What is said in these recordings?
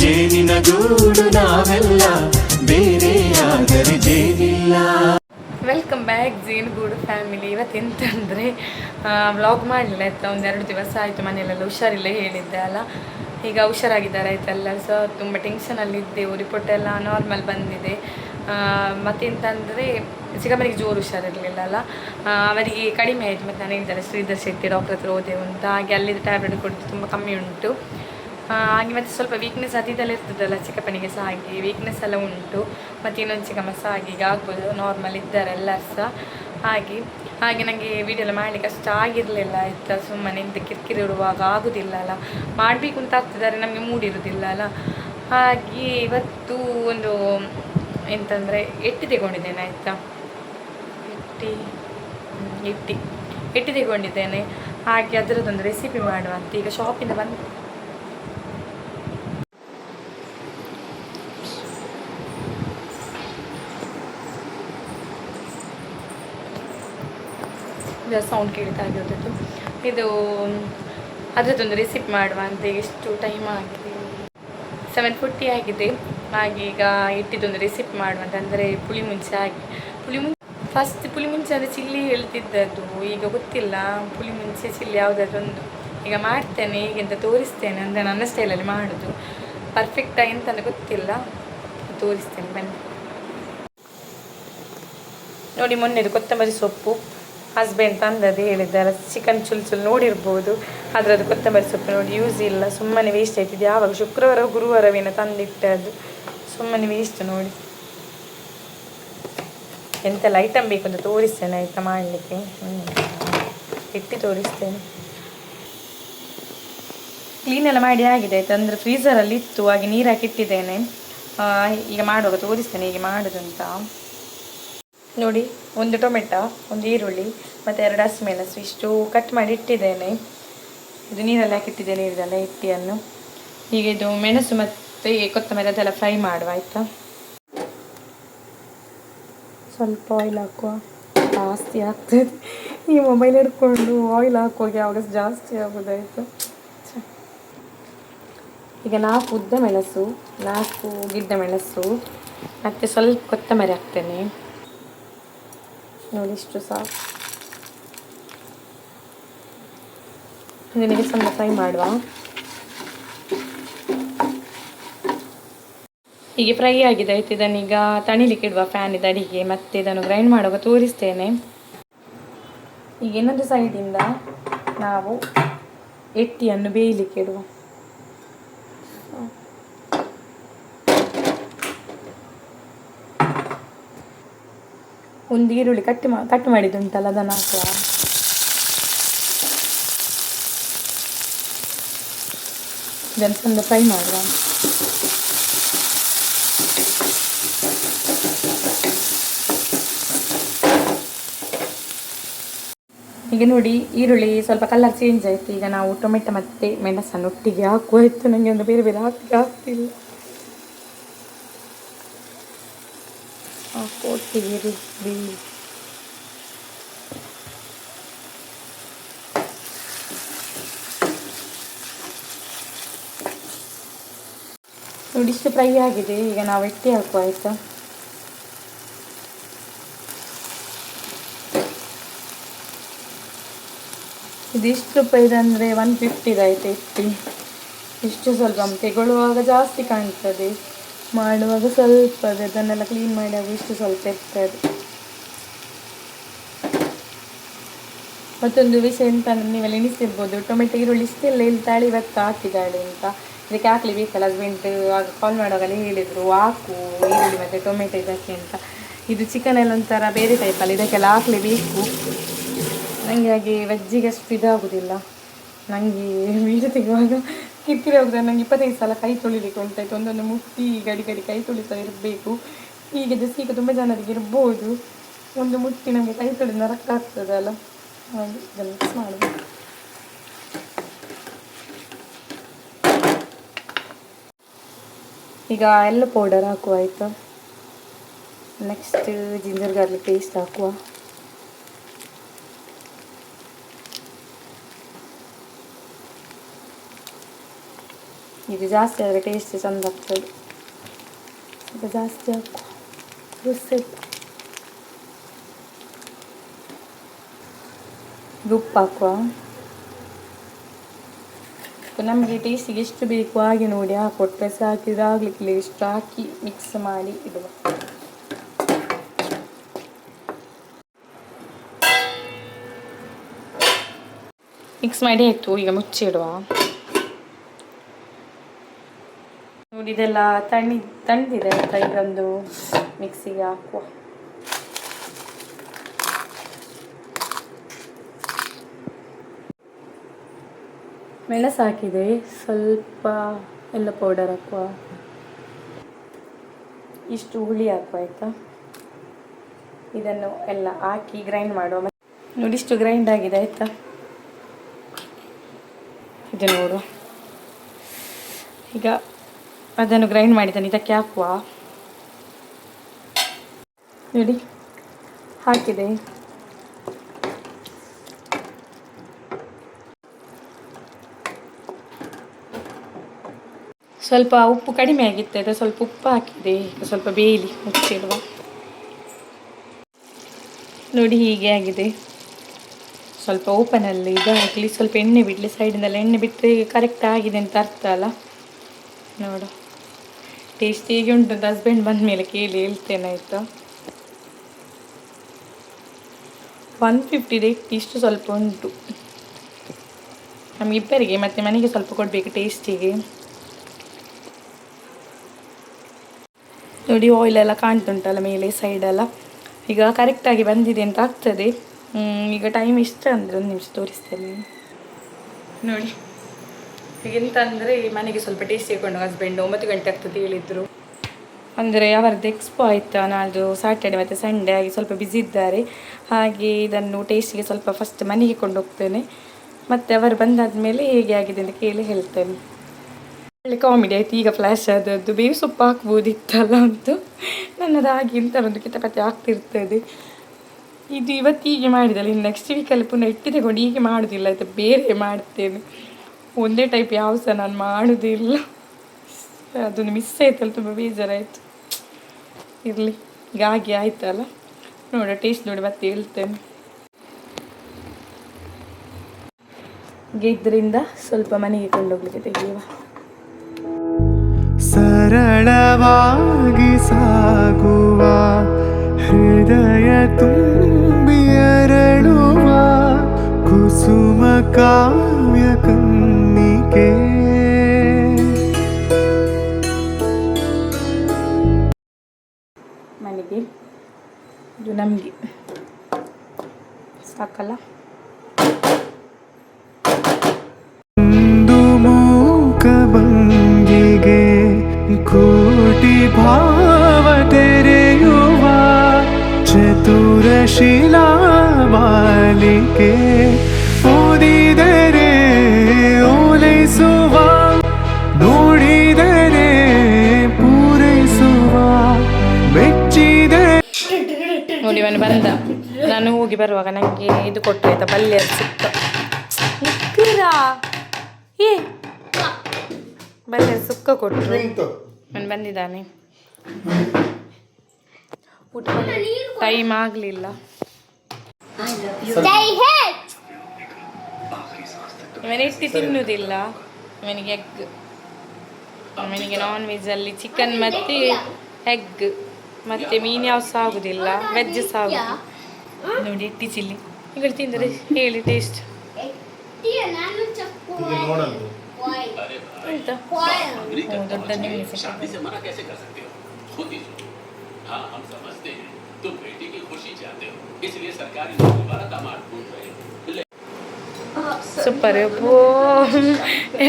ಜೇನಿನ ಗೂಡು ನಾವೆಲ್ಲ ಬೇರೆಯಾದರೆ ಜೇನಿಲ್ಲ. ವೆಲ್ಕಮ್ ಬ್ಯಾಕ್ ಜೇನುಗೂಡು ಫ್ಯಾಮಿಲಿ. ಇವತ್ತೆಂತಂದರೆ ವ್ಲಾಗ್ ಮಾಡಲಿಲ್ಲ ಆಯಿತಾ, ಒಂದೆರಡು ದಿವಸ ಆಯಿತು, ಮನೆಯಲ್ಲೆಲ್ಲ ಹುಷಾರಿಲ್ಲ ಹೇಳಿದ್ದೆ ಅಲ್ಲ. ಈಗ ಹುಷಾರಾಗಿದ್ದಾರೆ ಆಯ್ತಲ್ಲ. ಸೊ ತುಂಬ ಟೆನ್ಷನಲ್ಲಿದ್ದೆವು. ರಿಪೋರ್ಟ್ ಎಲ್ಲ ನಾರ್ಮಲ್ ಬಂದಿದೆ. ಮತ್ತೆಂತಂದರೆ ಚಿಕ್ಕಮ್ಮನಿಗೆ ಜೋರು ಹುಷಾರಿರಲಿಲ್ಲ ಅಲ್ಲ, ಅವರಿಗೆ ಕಡಿಮೆ ಆಯಿತು. ಮತ್ತು ನಾನು ಹೇಳಿದ್ದಾರೆ ಶ್ರೀಧರ್ ಶೆಟ್ಟಿ ಡಾಕ್ಟರ್ ಹತ್ರ ಹೋದೆವು ಅಂತ. ಹಾಗೆ ಅಲ್ಲಿದ್ದು ಟ್ಯಾಬ್ಲೆಟ್ ಕೊಟ್ಟು ತುಂಬ ಕಮ್ಮಿ ಉಂಟು. ಹಾಗೆ ಮತ್ತು ಸ್ವಲ್ಪ ವೀಕ್ನೆಸ್ ಅದಿದ್ದೆಲ್ಲ ಇರ್ತದಲ್ಲ, ಚಿಕ್ಕಪ್ಪನಿಗೆ ಸಹ ಹಾಗೆ ವೀಕ್ನೆಸ್ ಎಲ್ಲ ಉಂಟು. ಮತ್ತು ಇನ್ನೊಂದು ಚಿಕ್ಕಮ್ಮ ಸಹ ಹಾಗೆ ಈಗ ಆಗ್ಬೋದು, ನಾರ್ಮಲ್ ಇದ್ದಾರೆ ಎಲ್ಲರೂ ಸಹ. ಹಾಗೆ ನನಗೆ ವೀಡಿಯೋ ಎಲ್ಲ ಮಾಡಲಿಕ್ಕೆ ಅಷ್ಟು ಆಗಿರಲಿಲ್ಲ ಆಯಿತಾ. ಸುಮ್ಮನೆ ಇಂಥ ಕಿರಿಕಿರಿ ಇರುವಾಗ ಆಗೋದಿಲ್ಲ ಅಲ್ಲ, ಮಾಡಬೇಕು ಅಂತ ಆಗ್ತಿದ್ದಾರೆ, ನಮಗೆ ಮೂಡಿರೋದಿಲ್ಲ ಅಲ್ಲ. ಹಾಗೆ ಇವತ್ತು ಒಂದು ಎಂತಂದರೆ ಎಟ್ಟಿ ತೆಗೊಂಡಿದ್ದೇನೆ ಆಯಿತಾ. ಎಟ್ಟಿ ತೆಗೊಂಡಿದ್ದೇನೆ. ಹಾಗೆ ಅದರದ್ದೊಂದು ರೆಸಿಪಿ ಮಾಡುವಂತ ಈಗ ಶಾಪಿಂದ ಬಂದು ಸೌಂಡ್ ಕೇಳ್ತಾ ಆಗಿರೋದು. ಇದು ಅದರದ್ದೊಂದು ರೆಸಿಪಿ ಮಾಡುವ ಅಂತ. ಎಷ್ಟು ಟೈಮ್ ಆಗಿದೆ, 7:40 ಆಗಿದೆ. ಹಾಗೆ ಈಗ ಇಟ್ಟಿದ್ದೊಂದು ರೆಸಿಪಿ ಮಾಡುವಂತ, ಅಂದರೆ ಪುಳಿ ಮುಂಚೆ ಪುಳಿ ಮುಂಚೆ ಅಂದರೆ ಚಿಲ್ಲಿ ಹೇಳ್ತಿದ್ದದ್ದು. ಈಗ ಗೊತ್ತಿಲ್ಲ ಪುಳಿ ಮುಂಚೆ ಚಿಲ್ಲಿ ಯಾವುದಾದ್ರೊಂದು ಈಗ ಮಾಡ್ತೇನೆ, ಈಗೆಂತ ತೋರಿಸ್ತೇನೆ. ಅಂದರೆ ನನ್ನ ಸ್ಟೈಲಲ್ಲಿ ಮಾಡೋದು, ಪರ್ಫೆಕ್ಟಾಗಿ ಎಂತಂತ ಗೊತ್ತಿಲ್ಲ, ತೋರಿಸ್ತೇನೆ ಬನ್ನಿ ನೋಡಿ. ಮೊನ್ನೆದು ಕೊತ್ತಂಬರಿ ಸೊಪ್ಪು ಹಸ್ಬೆಂಡ್ ತಂದದ್ದು ಹೇಳಿದ್ದಾರೆ, ಚಿಕನ್ ಚುಲ್ ನೋಡಿರ್ಬೋದು. ಅದರದ್ದು ಕೊತ್ತಂಬರಿ ಸೊಪ್ಪು ನೋಡಿ ಯೂಸ್ ಇಲ್ಲ, ಸುಮ್ಮನೆ ವೇಸ್ಟ್ ಆಯ್ತಿದ್ದು. ಯಾವಾಗ ಶುಕ್ರವಾರ ಗುರುವಾರವೇನೋ ತಂದಿಟ್ಟದ್ದು, ಸುಮ್ಮನೆ ವೇಸ್ಟ್ ನೋಡಿ. ಎಂತೆಲ್ಲ ಐಟಮ್ ಬೇಕು ಅಂತ ತೋರಿಸ್ತೇನೆ ಆಯಿತಾ ಮಾಡಲಿಕ್ಕೆ. ಇಟ್ಟು ತೋರಿಸ್ತೇನೆ. ಕ್ಲೀನೆಲ್ಲ ಮಾಡಿ ಆಗಿದೆ ಆಯಿತಾ. ಅಂದರೆ ಫ್ರೀಝರಲ್ಲಿ ಇತ್ತು, ಹಾಗೆ ನೀರು ಹಾಕಿಟ್ಟಿದ್ದೇನೆ. ಈಗ ಮಾಡುವಾಗ ತೋರಿಸ್ತೇನೆ ಹೇಗೆ ಮಾಡೋದು ಅಂತ ನೋಡಿ. ಒಂದು ಟೊಮೆಟೊ, ಒಂದು ಈರುಳ್ಳಿ ಮತ್ತು 2 ಹಸಿಮೆಣಸು ಇಷ್ಟು ಕಟ್ ಮಾಡಿ ಇಟ್ಟಿದ್ದೇನೆ. ಇದು ನೀರಲ್ಲಿ ಹಾಕಿಟ್ಟಿದ್ದೇನೆ ಇದೆಲ್ಲ ಹಿಟ್ಟಿಯನ್ನು. ಈಗ ಇದು ಮೆಣಸು ಮತ್ತು ಕೊತ್ತಂಬರಿ ಅದೆಲ್ಲ ಫ್ರೈ ಮಾಡುವ ಆಯಿತಾ. ಸ್ವಲ್ಪ ಆಯಿಲ್ ಹಾಕುವ, ಜಾಸ್ತಿ ಆಗ್ತದೆ ಈ ಮೊಬೈಲ್ ಹಿಡ್ಕೊಂಡು ಆಯಿಲ್ ಹಾಕುವಾಗ ಯಾವಾಗ ಜಾಸ್ತಿ ಆಗೋದಾಯಿತು. ಈಗ 4 ಉದ್ದ ಮೆಣಸು, 4 ಗಿಡ್ಡ ಮೆಣಸು ಮತ್ತು ಸ್ವಲ್ಪ ಕೊತ್ತಂಬರಿ ಹಾಕ್ತೇನೆ ನೋಡಿ, ಇಷ್ಟು ಸಾಕು. ಇದನ್ನಿಗೆ ಸ್ವಲ್ಪ ಫ್ರೈ ಮಾಡುವ. ಹೀಗೆ ಫ್ರೈ ಆಗಿದೆ ಆಯ್ತು. ಇದನ್ನೀಗ ತಣಿಲಿಕ್ಕೆ ಇಡುವ ಫ್ಯಾನಿದ ಅಡಿಗೆ. ಮತ್ತು ಇದನ್ನು ಗ್ರೈಂಡ್ ಮಾಡುವಾಗ ತೋರಿಸ್ತೇನೆ. ಈಗ ಇನ್ನೊಂದು ಸೈಡಿಂದ ನಾವು ಎಟ್ಟಿಯನ್ನು ಬೇಯಲಿಕ್ಕೆ ಇಡುವ. ಒಂದು ಈರುಳ್ಳಿ ಕಟ್ ಮಾಡಿದ್ದುಂಟಲ್ಲ ಅದನ್ನು ಹಾಕುವ. ಇದನ್ನು ಸ್ವಲ್ಪ ಫ್ರೈ ಮಾಡುವ. ಈಗ ನೋಡಿ ಈರುಳ್ಳಿ ಸ್ವಲ್ಪ ಕಲರ್ ಚೇಂಜ್ ಆಯಿತು. ಈಗ ನಾವು ಟೊಮೆಟೊ ಮತ್ತು ಮೆಣಸನ್ನು ಒಟ್ಟಿಗೆ ಹಾಕುವಾಯ್ತು. ನನಗೆ ಒಂದು ಬೇರೆ ಬೇರೆ ಆಗ್ತಿಲ್ಲ. ಒಟ್ಟಿಗೆ ರುಬ್ಬಿ ನೋಡಿ, ಇಷ್ಟು ಫ್ರೈ ಆಗಿದೆ. ಈಗ ನಾವು ಎಟ್ಟಿ ಹಾಕುವ ಆಯಿತಾ. ಇದು ಎಷ್ಟು ರೂಪಾಯಿದು ಅಂದರೆ 150 ಆಯಿತು ಎಟ್ಟಿ. ಇಷ್ಟು ಸ್ವಲ್ಪ ತೆಗೊಳ್ಳುವಾಗ ಜಾಸ್ತಿ ಕಾಣ್ತದೆ, ಮಾಡುವಾಗ ಸ್ವಲ್ಪ ಅದನ್ನೆಲ್ಲ ಕ್ಲೀನ್ ಮಾಡಿ ಆಗ ಇಷ್ಟು ಸ್ವಲ್ಪ ಇರ್ತದೆ. ಮತ್ತೊಂದು ವಿಷಯ ಎಂತ ಅಂದರೆ, ನೀವೆಲ್ಲ ಎಣಿಸಿರ್ಬೋದು ಟೊಮೆಟೊ ಈರುಳ್ಳಿ ಇಷ್ಟೆಲ್ಲ ಹೇಳ್ತಾಳೆ ಇವತ್ತು ಹಾಕಿದ್ದಾಳೆ ಅಂತ. ಇದಕ್ಕೆ ಹಾಕ್ಲೇಬೇಕಲ್ಲ. ಹಸ್ಬೆಂಡ್ ಆಗ ಕಾಲ್ ಮಾಡುವಾಗಲೇ ಹೇಳಿದರು ಹಾಕು ಈರುಳ್ಳಿ ಮತ್ತು ಟೊಮೆಟೊ ಇದಕ್ಕೆ ಅಂತ. ಇದು ಚಿಕನ್ ಎಲ್ಲ ಒಂಥರ ಬೇರೆ ಟೈಪಲ್ಲ, ಇದಕ್ಕೆಲ್ಲ ಹಾಕ್ಲೇಬೇಕು. ನನಗೆ ಹಾಗೆ ವೆಜ್ಜಿಗೆ ಅಷ್ಟು ಇದಾಗೋದಿಲ್ಲ. ನನಗೆ ವೀಡಿಯೋ ತೆಗುವಾಗ ಕಿರಿಕಿರಿ ಆಗೋದು. ನನಗೆ 25 ಸಲ ಕೈ ತೊಳಿಲಿಕ್ಕೆ ಉಂಟಾಯ್ತು. ಒಂದೊಂದು ಮುಟ್ಟಿ ಗಡಿ ಕೈ ತೊಳಿತಾ ಇರಬೇಕು. ಹೀಗೆ ಈಗ ತುಂಬ ಜನರಿಗೆ ಇರ್ಬೋದು, ಒಂದು ಮುಟ್ಟಿ ನಮಗೆ ಕೈ ತೊಳೆದು ನರಕ ಆಗ್ತದಲ್ಲ, ಹಾಗೆ ಇದನ್ನು ಮಿಕ್ಸ್ ಮಾಡಬೇಕು. ಈಗ ಎಲ್ಲ ಪೌಡರ್ ಹಾಕುವ ಆಯಿತಾ. ನೆಕ್ಸ್ಟ್ ಜಿಂಜರ್ ಗಾರ್ಲಿಕ್ ಪೇಸ್ಟ್ ಹಾಕುವ. ಇದು ಜಾಸ್ತಿ ಆದರೆ ಟೇಸ್ಟ್ ಚೆಂದ ಆಗ್ತದೆ. ಸ್ವಲ್ಪ ಜಾಸ್ತಿ ಹಾಕುವ. ಉಪ್ಪು ಹಾಕುವ. ನಮಗೆ ಟೇಸ್ಟಿಗೆ ಎಷ್ಟು ಬೇಕು ಹಾಗೆ ನೋಡಿ ಹಾಕೊಟ್ರೆ ಸಾಕಿದ್ರೆ ಆಗ್ಲಿಕ್ಕಿಲ್ಲ. ಇಷ್ಟು ಹಾಕಿ ಮಿಕ್ಸ್ ಮಾಡಿ ಇಡುವ. ಮಿಕ್ಸ್ ಮಾಡಿ ಆಯಿತು. ಈಗ ಮುಚ್ಚಿಡುವ. ನೋಡಿ ಇದೆಲ್ಲ ತಣ್ಣದಿದೆ ಆಯಿತಾ. ಈಗೊಂದು ಮಿಕ್ಸಿಗೆ ಹಾಕುವ. ಮೆಣಸು ಹಾಕಿದೆ. ಸ್ವಲ್ಪ ಎಲ್ಲ ಪೌಡರ್ ಹಾಕುವ. ಇಷ್ಟು ಹುಳಿ ಹಾಕುವ ಆಯಿತಾ. ಇದನ್ನು ಎಲ್ಲ ಹಾಕಿ ಗ್ರೈಂಡ್ ಮಾಡುವ. ನೋಡಿ ಇಷ್ಟು ಗ್ರೈಂಡ್ ಆಗಿದೆ ಆಯಿತಾ. ಇದು ನೋಡು. ಈಗ ಅದನ್ನು ಗ್ರೈಂಡ್ ಮಾಡಿದ್ದಾನೆ. ಇದಕ್ಕೆ ಹಾಕುವ. ನೋಡಿ ಹಾಕಿದೆ. ಸ್ವಲ್ಪ ಉಪ್ಪು ಕಡಿಮೆ ಆಗಿತ್ತು ಆಯಿತಾ. ಸ್ವಲ್ಪ ಉಪ್ಪು ಹಾಕಿದೆ. ಸ್ವಲ್ಪ ಬೇಯಲಿ ಮುಚ್ಚಿಡುವ. ನೋಡಿ ಹೀಗೆ ಆಗಿದೆ. ಸ್ವಲ್ಪ ಓಪನಲ್ಲಿ ಇದು ಹಾಕಲಿ. ಸ್ವಲ್ಪ ಎಣ್ಣೆ ಬಿಡಲಿ. ಸೈಡಿಂದೆಲ್ಲ ಎಣ್ಣೆ ಬಿಟ್ಟರೆ ಕರೆಕ್ಟ್ ಆಗಿದೆ ಅಂತ ಅರ್ಥ ಅಲ್ಲ. ನೋಡು ಟೇಸ್ಟ್ ಹೇಗೆ ಉಂಟು ಅಂತ ಹಸ್ಬೆಂಡ್ ಬಂದ ಮೇಲೆ ಕೇಳಿ ಹೇಳ್ತೇನೆ ಆಯಿತಾ. 150 ರೇಟ್ ಇಷ್ಟು ಸ್ವಲ್ಪ ಉಂಟು ನಮಗಿಬ್ಬರಿಗೆ. ಮತ್ತು ಮನೆಗೆ ಸ್ವಲ್ಪ ಕೊಡಬೇಕು ಟೇಸ್ಟಿಗೆ. ನೋಡಿ ಆಯಿಲೆಲ್ಲ ಕಾಣ್ತುಂಟಲ್ಲ ಮೇಲೆ ಸೈಡೆಲ್ಲ. ಈಗ ಕರೆಕ್ಟಾಗಿ ಬಂದಿದೆ ಅಂತ ಆಗ್ತದೆ. ಈಗ ಟೈಮ್ ಇಷ್ಟ ಅಂದರೆ 1 ನಿಮಿಷ ತೋರಿಸ್ತೇನೆ ನೋಡಿ. ಎಂತ ಅಂದರೆ ಮನೆಗೆ ಸ್ವಲ್ಪ ಟೇಸ್ಟ್ ತಗೊಂಡು ಹಸ್ಬೆಂಡ್ 9 ಗಂಟೆ ಆಗ್ತದೆ ಹೇಳಿದರು. ಅಂದರೆ ಅವರದ್ದು ಎಕ್ಸ್ಪೋ ಆಯಿತಾ ನಾಳ್ದು ಸ್ಯಾಟರ್ಡೆ ಮತ್ತು ಸಂಡೇ ಆಗಿ ಸ್ವಲ್ಪ ಬ್ಯುಸಿ ಇದ್ದಾರೆ. ಹಾಗೆ ಇದನ್ನು ಟೇಸ್ಟಿಗೆ ಸ್ವಲ್ಪ ಫಸ್ಟ್ ಮನೆಗೆ ಕೊಂಡು ಹೋಗ್ತೇನೆ. ಮತ್ತು ಅವರು ಬಂದಾದ ಮೇಲೆ ಹೇಗೆ ಆಗಿದೆ ಅಂತ ಕೇಳಿ ಹೇಳ್ತೇನೆ. ಒಳ್ಳೆ ಕಾಮಿಡಿ ಆಯಿತು. ಈಗ ಫ್ಲ್ಯಾಶ್ ಆದದ್ದು ಬೇವು ಸೊಪ್ಪು ಹಾಕ್ಬೋದಿತ್ತಲ್ಲ ಅಂತ ನನ್ನದು ಹಾಗೆ ಇಂಥ ಒಂದು ಕಿತಪತಿ ಆಗ್ತಿರ್ತದೆ. ಇದು ಇವತ್ತು ಹೀಗೆ ಮಾಡಿದಲ್ಲ. ಇನ್ನು ನೆಕ್ಸ್ಟ್ ವೀಕಲ್ಲಿ ಪುನಃ ಇಟ್ಟು ತಗೊಂಡು ಹೀಗೆ ಮಾಡೋದಿಲ್ಲ ಆಯಿತಾ. ಬೇರೆ ಮಾಡ್ತೇನೆ. ಒಂದೇ ಟೈಪ್ ಯಾವ ಸಹ ನಾನು ಮಾಡೋದಿಲ್ಲ. ಅದೊಂದು ಮಿಸ್ ಆಯ್ತಲ್ಲ. ತುಂಬ ಬೇಜಾರಾಯಿತು. ಇರಲಿ ಈಗ ಹಾಗೆ ಆಯ್ತಲ್ಲ. ನೋಡ ಟೇಸ್ಟ್ ನೋಡಿ ಮತ್ತೆ ಹೇಳ್ತೇನೆ. ಇದರಿಂದ ಸ್ವಲ್ಪ ಮನೆಗೆ ಕೊಂಡೋಗ್ಲಿಕ್ಕೆ ತೆಗೆಯುವ. ಸರಳವಾಗಿ ಸಾಗುವ ಹೃದಯ ತುಂಬಿ ಅರಳುವ ಕುಸುಮ ಕಾವ್ಯ ಕನ್ನಿಕೆ. ಮನೆಗೆ ಇದು ನಮಗೆ ಸಾಕಲ್ಲ. ಭಂಗಿಗೆ ಕೋಟಿ ಭಾವ ತೆರೆಯುವ ಚತುರಶಿಲಾ ಬಾಲಿಕೆ ಓದಿದರೆ ಓಲೈಸುವ ನೋಡಿದರೆ ಪೂರೈಸುವ ಮೆಚ್ಚಿದೆ. ನೋಡಿ ಅವನು ಬಂದ. ನಾನು ಹೋಗಿ ಬರುವಾಗ ನನಗೆ ಇದು ಕೊಟ್ಟು ಆಯ್ತಾ ಪಲ್ಯ ಸಿಕ್ತು. ಬಲ್ಲೆ ಸುಕ್ಕ ಕೊಟ್ಟರು. ಅವನು ಬಂದಿದ್ದಾನೆ. ಊಟ ಟೈಮ್ ಆಗಲಿಲ್ಲ. ಇವನಿಟ್ಟು ತಿನ್ನುವುದಿಲ್ಲ. ಇವನಿಗೆ ಎಗ್. ಅವನಿಗೆ ನಾನ್ ವೆಜ್ಜಲ್ಲಿ ಚಿಕನ್ ಮತ್ತು ಎಗ್ ಮತ್ತು ಮೀನು ಯಾವ ಸಹ ಆಗೋದಿಲ್ಲ. ವೆಜ್ ಸಹ ಆಗೋದು. ನೋಡಿ ಇಟ್ಟಿ ಚಿಲ್ಲಿ ಈಗ ತಿಂದರೆ ಹೇಳಿ ಟೇಸ್ಟ್ ದೊಡ್ಡ ಸೂಪರ್.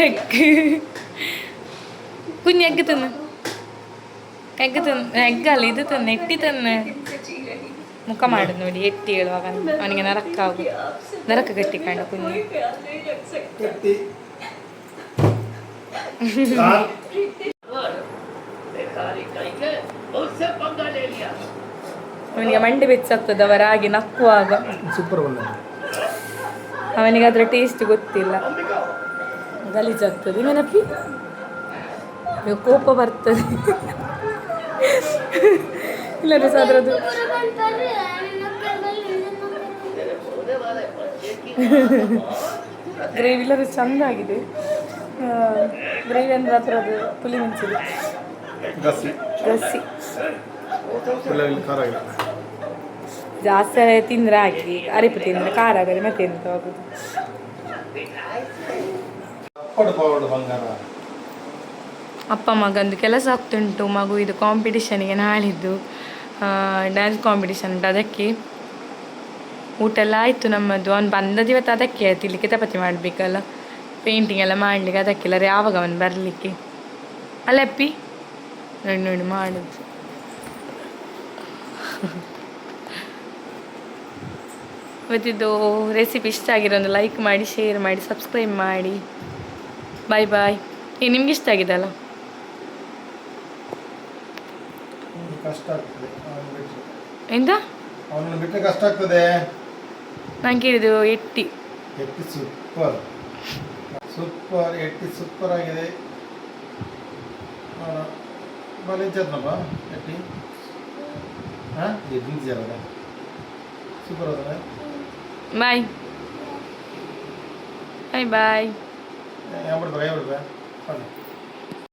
ಎಗ್ ಕುഞ്ഞ് ಎಗ್ ತಿನ್ನು. ಎಗ್ಗಲ್ಲ ಇದು ತನ್ನ ಎಟ್ಟಿ ತನ್ನ ಮುಖ ಮಾಡುದು ನೋಡಿ. ಎಟ್ಟಿ ಹೇಳುವಾಗ ಅವನಿಗೆ ನರಕ ಆಗುದು. ನರಕ ಗಟ್ಟಿ ಕಾಂಡ ಕುഞ്ഞ്. ಅವನಿಗೆ ಮಂಡೆ ಬೆಚ್ಚಾಗ್ತದೆ ಅವರ ಹಾಗೆ ನಕ್ಕುವಾಗ. ಅವನಿಗೆ ಅದರ ಟೇಸ್ಟ್ ಗೊತ್ತಿಲ್ಲ. ಗಲೀಜಾಗ್ತದೆ. ನೆನಪಿ ಈಗ ಕೋಪ ಬರ್ತದೆ ಇಲ್ಲದ್ರೆ ಸಹ ಅದರದ್ದು ಗ್ರೇವಿ ಇಲ್ಲದ್ರೆ ಚಂದ ಆಗಿದೆ. ಗ್ರೇವಿ ಅಂದರೆ ಅದರದ್ದು ಪುಳಿ ಮೆಣಸಿದೆ ಗಸಿ ಜಾಸ್ತಿ ತಿಂದರೆ ಹಾಕಿ ಅರಿಪು ತಿಂದರೆ ಖಾರ ಆಗದೆ ಮತ್ತೆ ಎಂತ ಆಗೋದು. ಅಪ್ಪ ಮಗಂದು ಕೆಲಸ ಆಗ್ತುಂಟು. ಮಗು ಇದು ಕಾಂಪಿಟಿಷನ್ಗೆ ನಾಳಿದ್ದು ಡ್ಯಾನ್ಸ್ ಕಾಂಪಿಟಿಷನ್ ಉಂಟು, ಅದಕ್ಕೆ ಊಟ ಎಲ್ಲ ಆಯಿತು ನಮ್ಮದು. ಅವ್ನು ಬಂದದ್ದು ಇವತ್ತು ಅದಕ್ಕೆ ಆಯ್ತು, ಇಲ್ಲಿ ಕಿತಾಪತಿ ಮಾಡಬೇಕಲ್ಲ, ಪೇಂಟಿಂಗ್ ಎಲ್ಲ ಮಾಡಲಿಕ್ಕೆ, ಅದಕ್ಕೆಲ್ಲ ಯಾವಾಗ ಅವನು ಬರಲಿಕ್ಕೆ ಅಲ್ಲ ಅಪ್ಪಿ ನೋಡಿ ನೋಡಿ ಮಾಡೋದು. ಇವತ್ತಿದ್ದು ರೆಸಿಪಿ ಇಷ್ಟ ಆಗಿರೋ ಒಂದು ಲೈಕ್ ಮಾಡಿ, ಶೇರ್ ಮಾಡಿ, ಸಬ್ಸ್ಕ್ರೈಬ್ ಮಾಡಿ. ಬಾಯ್ ಬಾಯ್. ನಿಮ್ಗೆ ಇಷ್ಟ ಆಗಿದೆ ಅಲ್ಲ? ಎಂತ ಅವನನ್ನು ಬಿಟ್ಟರೆ ಕಷ್ಟ ಆಗ್ತದೆ. ನಾನು ಕೇಳಿದ್ದು ಎಟ್ಟಿ ಸೂಪರ್ ಸೂಪರ್ ಎಟ್ಟಿ ಸೂಪರ್ ಆಗಿದೆ. ಬಲಿಂಚದ್ನಪ್ಪ ಎಟ್ಟಿ ಹಾಂ ಎದ್ದಿದ್ದೀರಲ್ಲ ಸೂಪರ್ ಅದ. ಬಾಯ್ ಬಾಯ್ ಬಾಯ್. ಯಾವ ಬಿಡ್ಬೇಕು